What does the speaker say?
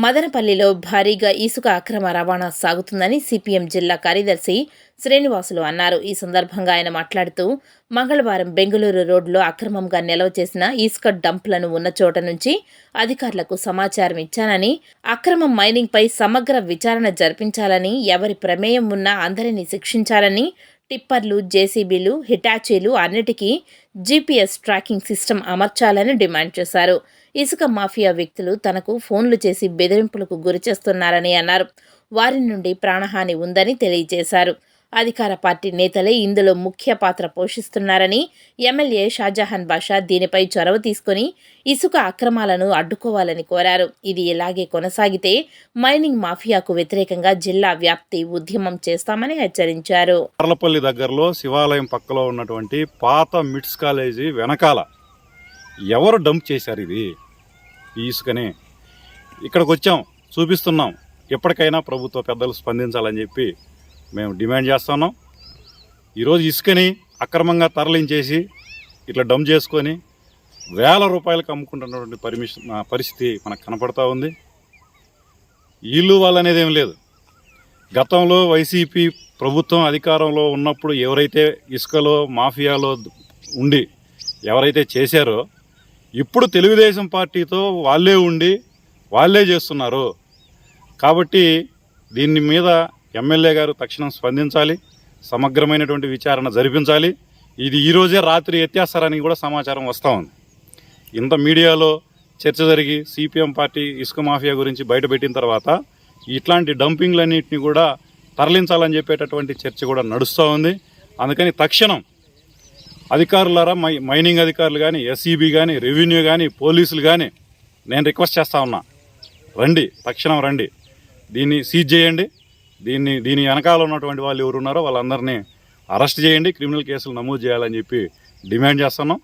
మదనపల్లిలో భారీగా ఇసుక అక్రమ రవాణా సాగుతుందని సిపిఎం జిల్లా కార్యదర్శి శ్రీనివాసులు అన్నారు. ఈ సందర్భంగా ఆయన మాట్లాడుతూ, మంగళవారం బెంగళూరు రోడ్లో అక్రమంగా నిల్వ చేసిన ఇసుక డంపులను ఉన్న చోట నుంచి అధికారులకు సమాచారం ఇచ్చానని, అక్రమ మైనింగ్పై సమగ్ర విచారణ జరిపించాలని, ఎవరి ప్రమేయం ఉన్నా అందరినీ శిక్షించాలని, టిప్పర్లు, జేసీబీలు, హిటాచీలు అన్నిటికీ జీపీఎస్ ట్రాకింగ్ సిస్టమ్ అమర్చాలని డిమాండ్ చేశారు. ఇసుక మాఫియా వ్యక్తులు తనకు ఫోన్లు చేసి బెదిరింపులకు గురిచేస్తున్నారని అన్నారు. వారి నుండి ప్రాణహాని ఉందని తెలియజేశారు. అధికార పార్టీ నేతలే ఇందులో ముఖ్య పాత్ర పోషిస్తున్నారని, ఎమ్మెల్యే షాజహాన్ బాషా దీనిపై చొరవ తీసుకుని ఇసుక అక్రమాలను అడ్డుకోవాలని కోరారు. ఇది ఇలాగే కొనసాగితే మైనింగ్ మాఫియాకు వ్యతిరేకంగా జిల్లా వ్యాప్తి ఉద్యమం చేస్తామని హెచ్చరించారు. అర్లపల్లి దగ్గరలో శివాలయం పక్కలో ఉన్నటువంటి పాత మిడ్స్ కాలేజీ వెనకాల ఎవరు డంప్ చేశారు ఇది ఈ ఇసుకని? ఇక్కడికి వచ్చాం, చూపిస్తున్నాం. ఎప్పటికైనా ప్రభుత్వ పెద్దలు స్పందించాలని చెప్పి మేము డిమాండ్ చేస్తున్నాం. ఈరోజు ఇసుకని అక్రమంగా తరలించేసి ఇట్లా డంప్ చేసుకొని వేల రూపాయలకు అమ్ముకుంటున్నటువంటి పరిస్థితి మనకు కనపడతా ఉంది. వీళ్ళు వాళ్ళనేది ఏం లేదు. గతంలో వైసీపీ ప్రభుత్వం అధికారంలో ఉన్నప్పుడు ఎవరైతే ఇసుకలో మాఫియాలో ఉండి ఎవరైతే చేశారో, ఇప్పుడు తెలుగుదేశం పార్టీతో వాళ్ళే ఉండి వాళ్ళే చేస్తున్నారు. కాబట్టి దీని మీద ఎమ్మెల్యే గారు తక్షణం స్పందించాలి, సమగ్రమైనటువంటి విచారణ జరిపించాలి. ఇది ఈరోజే రాత్రి ఎత్తేస్తారని కూడా సమాచారం వస్తూ ఉంది. ఇంత మీడియాలో చర్చ జరిగి సిపిఎం పార్టీ ఇసుక మాఫియా గురించి బయటపెట్టిన తర్వాత ఇట్లాంటి డంపింగ్లన్నింటినీ కూడా తరలించాలని చెప్పేటటువంటి చర్చ కూడా నడుస్తూ ఉంది. అందుకని తక్షణం అధికారులారా, మైనింగ్ అధికారులు కానీ, ఎస్ఈబీ కానీ, రెవెన్యూ కానీ, పోలీసులు కానీ నేను రిక్వెస్ట్ చేస్తా ఉన్నా, రండి, తక్షణం రండి, దీన్ని సీజ్ చేయండి. దీని వెనకాల ఉన్నటువంటి వాళ్ళు ఎవరున్నారో వాళ్ళందరినీ అరెస్ట్ చేయండి, క్రిమినల్ కేసులు నమోదు చేయాలని చెప్పి డిమాండ్ చేస్తున్నాం.